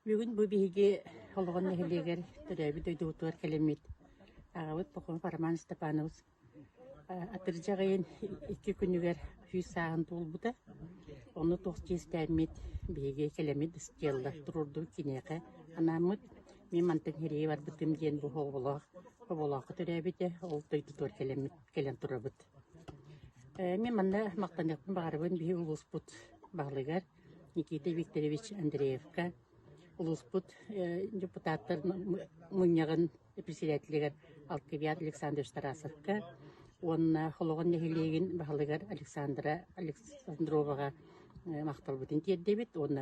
Бүгін бұл биге олғын нәхелегер түрәбі дөйдуутуар кәлемет. Ағавыт бұқын Параман Степановыз. Атыржағайын 2 күнігер хүйс сағын туылбыда. Оны 9 тәмет биге кәлемет істелді. Тұрурду кенеқі анамыт. Мен мантын херей бар бұтым ден бұл олақы түрәбі де ол дөйдуутуар кәлем тұрабыт. Мен манда мақтанықпын бағарыбын бей ұлыс бұт бағлығар Никита Викторович Андреевка. Улуспут депутаттар муньягын председателегер Алкивиат Александрович Тарасовка, он хологон нехилеген бахалыгар Александра Александровага макталбытын тиеддебит, он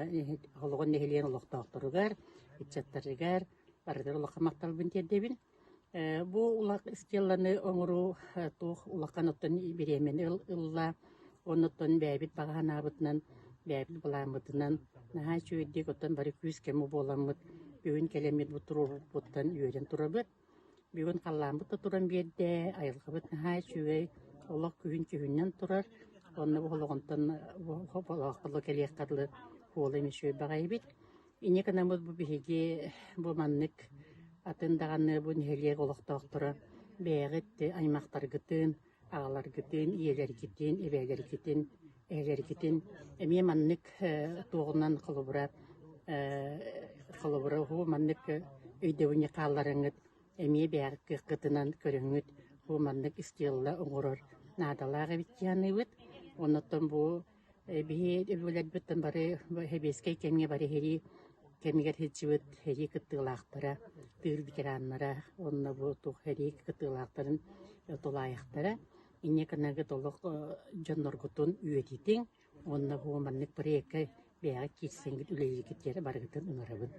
хологон нехилеген улуктоокторугар, итчаттарыгар, бардыр улакка макталбытын тиеддебин. Бу улак стелланы оңуру тух улаккан оттон беремен ылла, оноттон бәбит баганабытынан бәбит буламытынан наһа чүйдик оттан бары күз кеми боламыт бүгүн келемет бутурур буттан үйрен турабыт бүгүн калламыт туран берде айылгыбыт наһа чүйе олок күннен турар онны болгонтон болоқлы келек кадлы холы мешөй багайбит ине канамыт бу биге бу маннык атындаганы бу нелек олоктоктора бәгит аймактаргытын агаларгытын иелергитин эбелергитин Элеркетин эми маннык тоғынан кылыбыра ху маннык өйдөүне калларыңыт эми бәр кытынан көрөңүт ху маннык истелла оңорор надалага биттяныбыт онотон бу би өбөлөт бүттен бары хебеске кемге бары хери кемгер хечибит хери кыттылактара тыр бикераннара онна бу тух хери кыттылактарын толаяктара Инеканага толық жонноргутун үйетитин, онна хууманнык бір екі бәға кетсеңгіт үлейі кеттері барғытын ұнарабын.